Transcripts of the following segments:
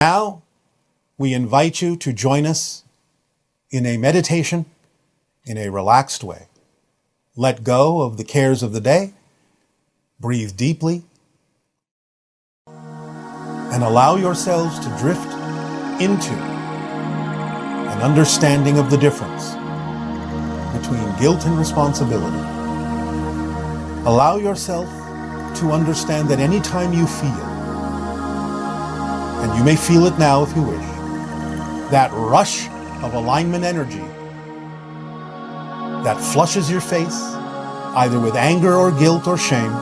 Now, we invite you to join us in a meditation in a relaxed way. Let go of the cares of the day, breathe deeply, and allow yourselves to drift into an understanding of the difference between guilt and responsibility. Allow yourself to understand that any time you feel, and you may feel it now if you wish, that rush of alignment energy that flushes your face, either with anger or guilt or shame,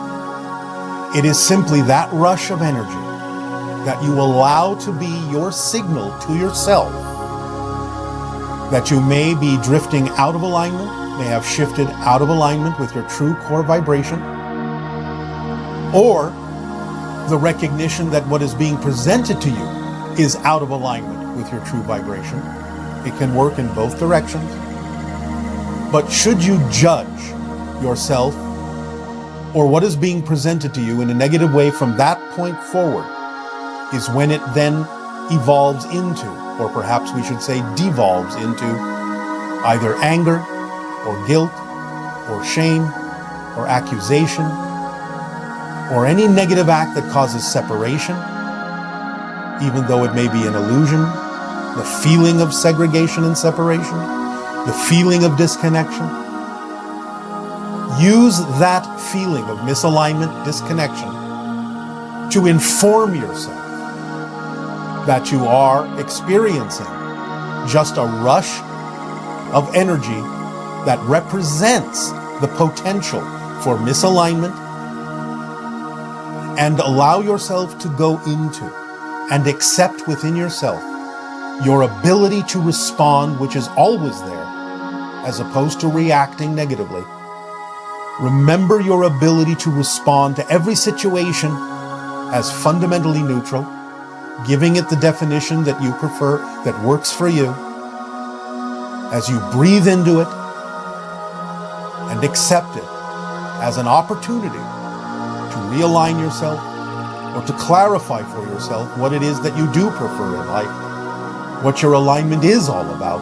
it is simply that rush of energy that you allow to be your signal to yourself that you may be drifting out of alignment, may have shifted out of alignment with your true core vibration, or the recognition that what is being presented to you is out of alignment with your true vibration. It can work in both directions. But should you judge yourself or what is being presented to you in a negative way from that point forward is when it then evolves into, or perhaps we should say devolves into, either anger or guilt or shame or accusation or any negative act that causes separation, even though it may be an illusion, the feeling of segregation and separation, the feeling of disconnection. Use that feeling of misalignment, disconnection, to inform yourself that you are experiencing just a rush of energy that represents the potential for misalignment, and allow yourself to go into and accept within yourself your ability to respond, which is always there, as opposed to reacting negatively. Remember your ability to respond to every situation as fundamentally neutral, giving it the definition that you prefer, that works for you, as you breathe into it and accept it as an opportunity to realign yourself or to clarify for yourself what it is that you do prefer in life, what your alignment is all about.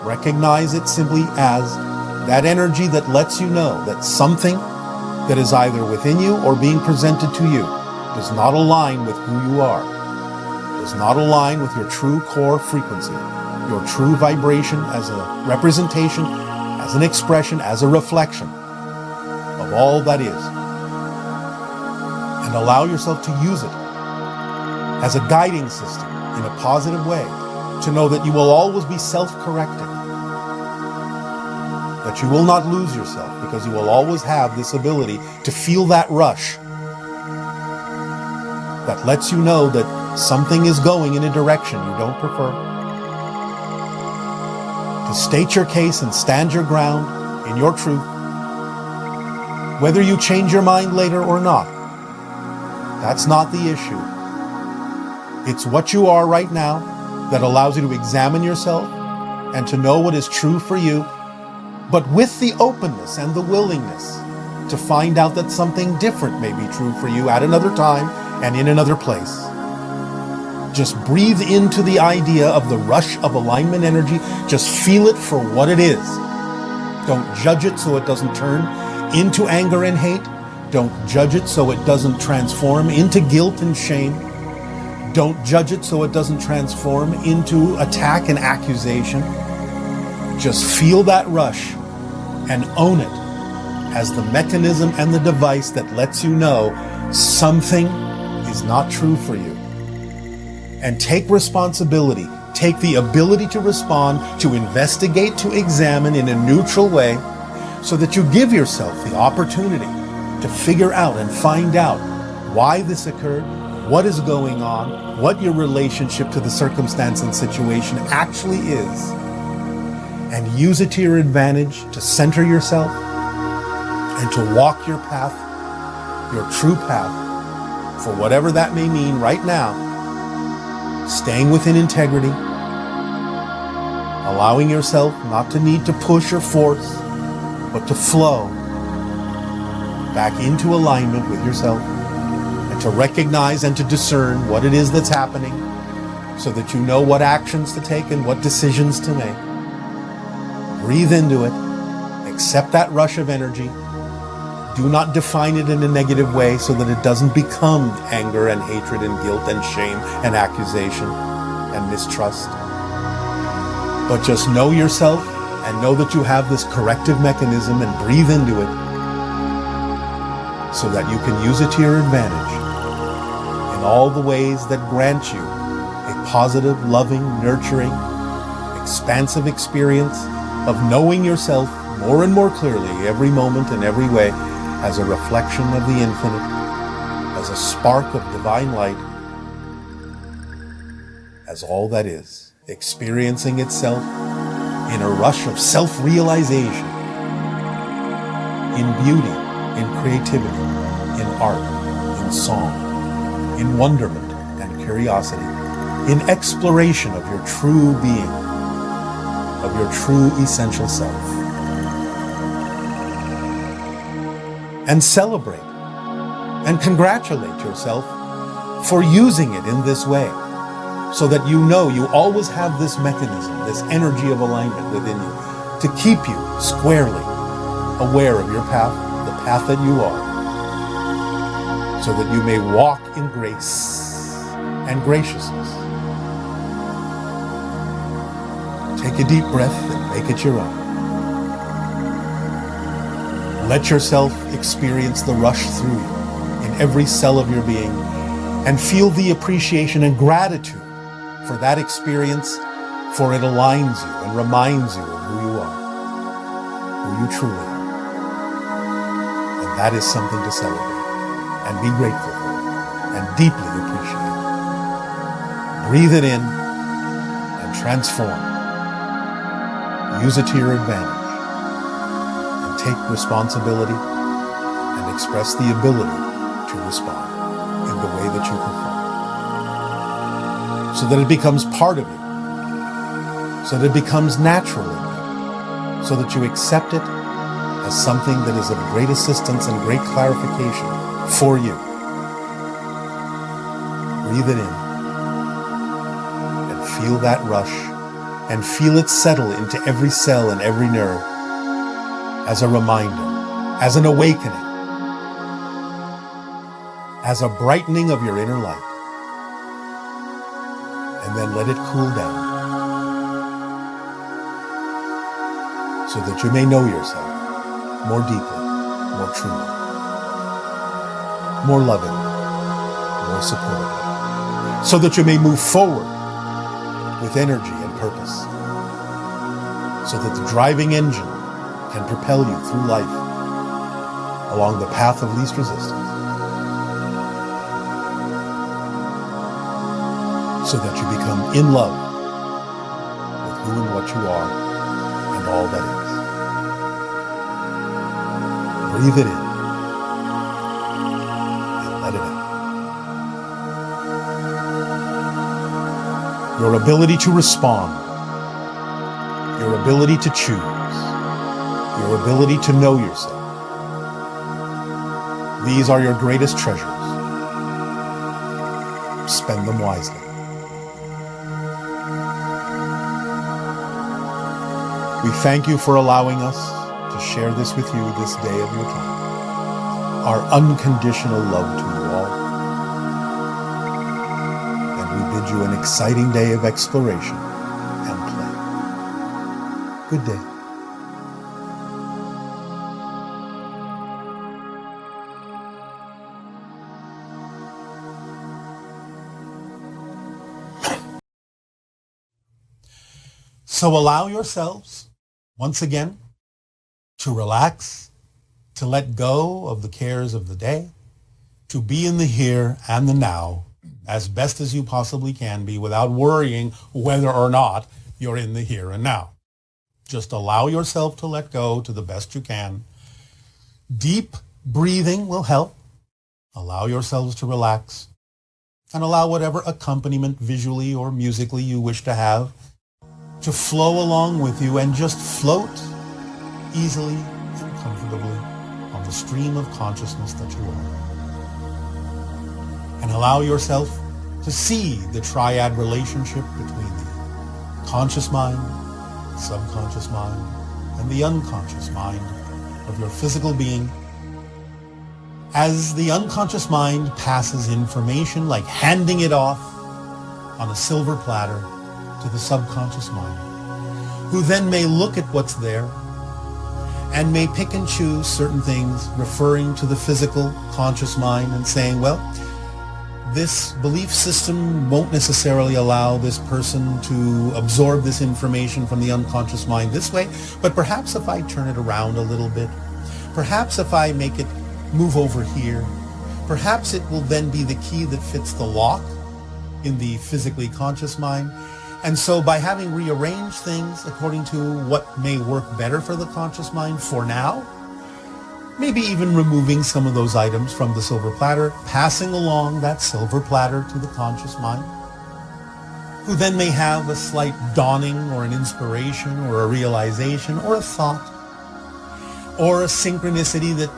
Recognize it simply as that energy that lets you know that something that is either within you or being presented to you does not align with who you are, does not align with your true core frequency, your true vibration as a representation, as an expression, as a reflection of all that is. And allow yourself to use it as a guiding system in a positive way, to know that you will always be self-correcting, that you will not lose yourself, because you will always have this ability to feel that rush that lets you know that something is going in a direction you don't prefer. To state your case and stand your ground in your truth, whether you change your mind later or not. That's not the issue. It's what you are right now that allows you to examine yourself and to know what is true for you, but with the openness and the willingness to find out that something different may be true for you at another time and in another place. Just breathe into the idea of the rush of alignment energy. Just feel it for what it is. Don't judge it so it doesn't turn into anger and hate. Don't judge it so it doesn't transform into guilt and shame. Don't judge it so it doesn't transform into attack and accusation. Just feel that rush and own it as the mechanism and the device that lets you know something is not true for you. And take responsibility. Take the ability to respond, to investigate, to examine in a neutral way, so that you give yourself the opportunity to figure out and find out why this occurred, what is going on, what your relationship to the circumstance and situation actually is, and use it to your advantage to center yourself and to walk your path, your true path, for whatever that may mean right now, staying within integrity, allowing yourself not to need to push or force, but to flow back into alignment with yourself and to recognize and to discern what it is that's happening so that you know what actions to take and what decisions to make. Breathe into it. Accept that rush of energy. Do not define it in a negative way so that it doesn't become anger and hatred and guilt and shame and accusation and mistrust. But just know yourself and know that you have this corrective mechanism and breathe into it so that you can use it to your advantage in all the ways that grant you a positive, loving, nurturing, expansive experience of knowing yourself more and more clearly every moment and every way as a reflection of the infinite, as a spark of divine light, as all that is, experiencing itself in a rush of self-realization, in beauty, in creativity, in art, in song, in wonderment and curiosity, in exploration of your true being, of your true essential self. And celebrate and congratulate yourself for using it in this way, so that you know you always have this mechanism, this energy of alignment within you to keep you squarely aware of your path, the path that you are, so that you may walk in grace and graciousness. Take a deep breath and make it your own. Let yourself experience the rush through you in every cell of your being and feel the appreciation and gratitude for that experience, for it aligns you and reminds you of who you are, who you truly are. And that is something to celebrate and be grateful for and deeply appreciate. Breathe it in and transform. Use it to your advantage. Take responsibility and express the ability to respond in the way that you prefer, so that it becomes part of you, so that it becomes natural in you, so that you accept it as something that is of great assistance and great clarification for you. Breathe it in and feel that rush and feel it settle into every cell and every nerve, as a reminder, as an awakening, as a brightening of your inner light. And then let it cool down so that you may know yourself more deeply, more truly, more lovingly, more supportively, so that you may move forward with energy and purpose, so that the driving engine can propel you through life along the path of least resistance, so that you become in love with who and what you are and all that is. Breathe it in and let it out. Your ability to respond, your ability to choose, your ability to know yourself. These are your greatest treasures. Spend them wisely. We thank you for allowing us to share this with you this day of your time. Our unconditional love to you all. And we bid you an exciting day of exploration and play. Good day. So allow yourselves, once again, to relax, to let go of the cares of the day, to be in the here and the now as best as you possibly can be without worrying whether or not you're in the here and now. Just allow yourself to let go to the best you can. Deep breathing will help. Allow yourselves to relax and allow whatever accompaniment visually or musically you wish to have to flow along with you and just float easily and comfortably on the stream of consciousness that you are. and allow yourself to see the triad relationship between the conscious mind, subconscious mind, and the unconscious mind of your physical being. As the unconscious mind passes information like handing it off on a silver platter to the subconscious mind, who then may look at what's there and may pick and choose certain things referring to the physical conscious mind and saying, well, this belief system won't necessarily allow this person to absorb this information from the unconscious mind this way, but perhaps if I turn it around a little bit, perhaps if I make it move over here, perhaps it will then be the key that fits the lock in the physically conscious mind. And so by having rearranged things according to what may work better for the conscious mind for now, maybe even removing some of those items from the silver platter, passing along that silver platter to the conscious mind, who then may have a slight dawning or an inspiration or a realization or a thought or a synchronicity that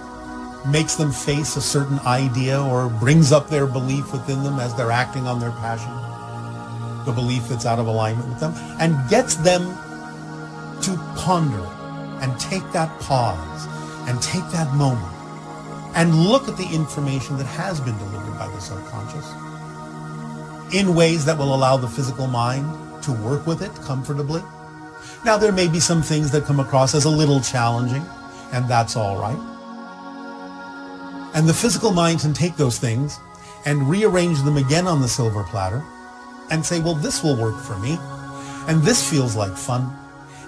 makes them face a certain idea or brings up their belief within them as they're acting on their passion, the belief that's out of alignment with them, and gets them to ponder and take that pause and take that moment and look at the information that has been delivered by the subconscious in ways that will allow the physical mind to work with it comfortably. Now, there may be some things that come across as a little challenging, and that's all right. And the physical mind can take those things and rearrange them again on the silver platter and say, well, this will work for me, and this feels like fun,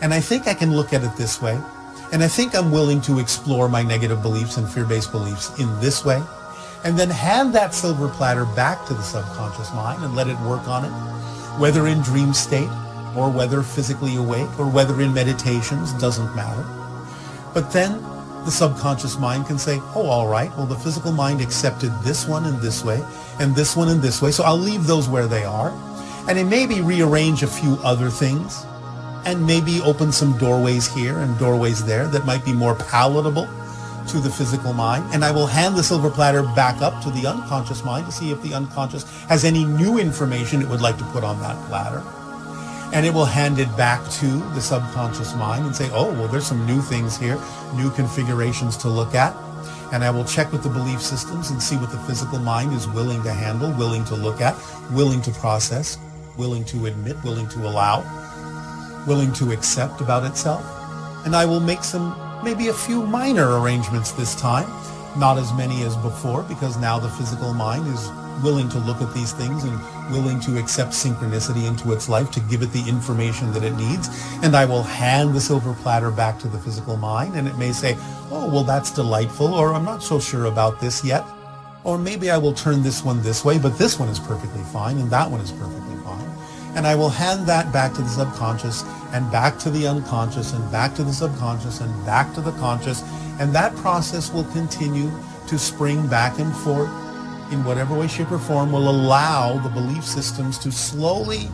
and I think I can look at it this way, and I think I'm willing to explore my negative beliefs and fear-based beliefs in this way, and then hand that silver platter back to the subconscious mind and let it work on it, whether in dream state or whether physically awake or whether in meditations, doesn't matter. But then the subconscious mind can say, oh, all right, well, the physical mind accepted this one in this way and this one in this way, so I'll leave those where they are, and it maybe rearrange a few other things and maybe open some doorways here and doorways there that might be more palatable to the physical mind. And I will hand the silver platter back up to the unconscious mind to see if the unconscious has any new information it would like to put on that platter. And it will hand it back to the subconscious mind and say, oh, well, there's some new things here, new configurations to look at. And I will check with the belief systems and see what the physical mind is willing to handle, willing to look at, willing to process, willing to admit, willing to allow, willing to accept about itself. And I will make maybe a few minor arrangements this time, not as many as before, because now the physical mind is willing to look at these things and willing to accept synchronicity into its life to give it the information that it needs. And I will hand the silver platter back to the physical mind, and it may say, oh, well, that's delightful, or I'm not so sure about this yet, or maybe I will turn this one this way, but this one is perfectly fine, and that one is perfectly fine. And I will hand that back to the subconscious and back to the unconscious and back to the subconscious and back to the conscious. And that process will continue to spring back and forth in whatever way, shape, or form will allow the belief systems to slowly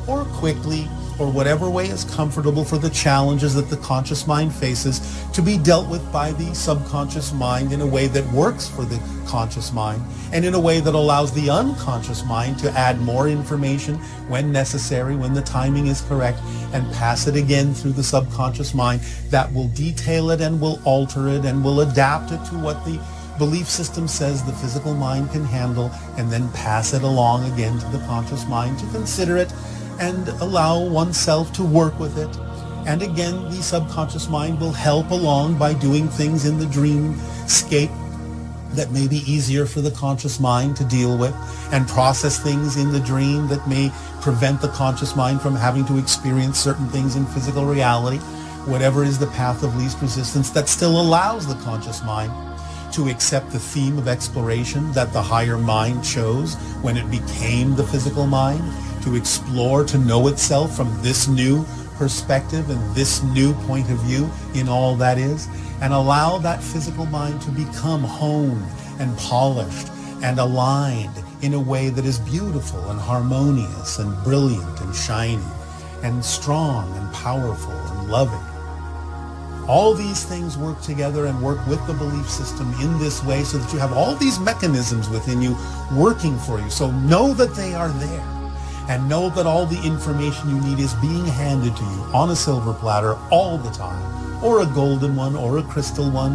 or quickly or whatever way is comfortable for the challenges that the conscious mind faces to be dealt with by the subconscious mind in a way that works for the conscious mind and in a way that allows the unconscious mind to add more information when necessary, when the timing is correct, and pass it again through the subconscious mind that will detail it and will alter it and will adapt it to what the belief system says the physical mind can handle, and then pass it along again to the conscious mind to consider it and allow oneself to work with it. And again, the subconscious mind will help along by doing things in the dreamscape that may be easier for the conscious mind to deal with, and process things in the dream that may prevent the conscious mind from having to experience certain things in physical reality, whatever is the path of least resistance that still allows the conscious mind to accept the theme of exploration that the higher mind chose when it became the physical mind, to explore, to know itself from this new perspective and this new point of view in all that is, and allow that physical mind to become honed and polished and aligned in a way that is beautiful and harmonious and brilliant and shining and strong and powerful and loving. All these things work together and work with the belief system in this way so that you have all these mechanisms within you working for you. So know that they are there, and know that all the information you need is being handed to you on a silver platter all the time, or a golden one, or a crystal one,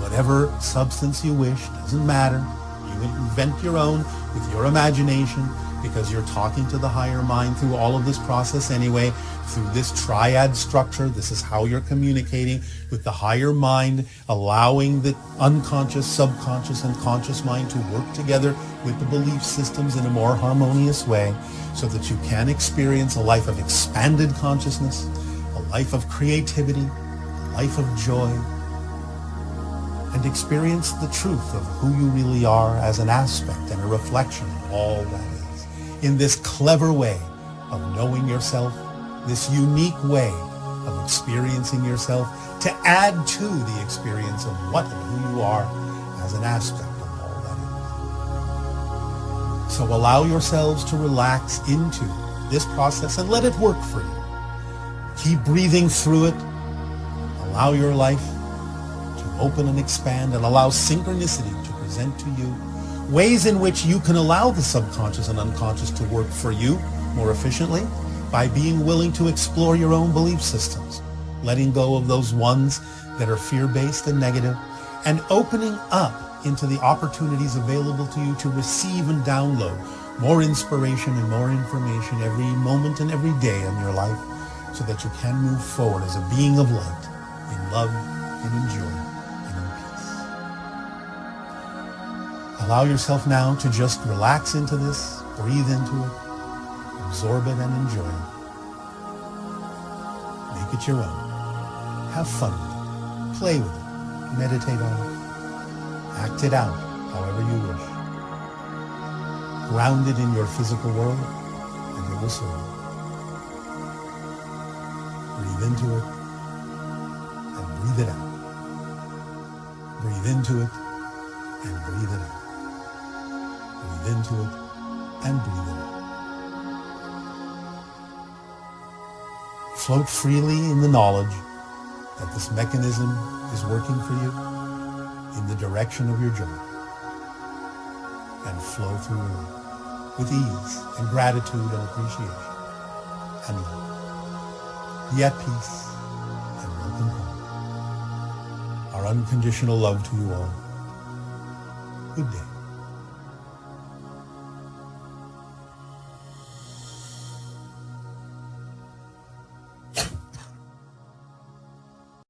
whatever substance you wish, doesn't matter. You invent your own with your imagination, because you're talking to the higher mind through all of this process anyway, through this triad structure. This is how you're communicating with the higher mind, allowing the unconscious, subconscious, and conscious mind to work together with the belief systems in a more harmonious way, so that you can experience a life of expanded consciousness, a life of creativity, a life of joy, and experience the truth of who you really are as an aspect and a reflection of all that is. In this clever way of knowing yourself, this unique way of experiencing yourself, to add to the experience of what and who you are as an aspect of all that is. So allow yourselves to relax into this process and let it work for you. Keep breathing through it. Allow your life to open and expand, and allow synchronicity to present to you ways in which you can allow the subconscious and unconscious to work for you more efficiently by being willing to explore your own belief systems, letting go of those ones that are fear-based and negative, and opening up into the opportunities available to you to receive and download more inspiration and more information every moment and every day in your life, so that you can move forward as a being of light, in love and in joy. Allow yourself now to just relax into this, breathe into it, absorb it and enjoy it. Make it your own. Have fun with it. Play with it. Meditate on it. Act it out however you wish. Ground it in your physical world, and it will serve you. Breathe into it and breathe it out. Breathe into it and breathe it out. Breathe into it and breathe it out. Float freely in the knowledge that this mechanism is working for you in the direction of your joy, and flow through your life with ease and gratitude and appreciation and love. Be at peace and welcome home. Our unconditional love to you all. Good day.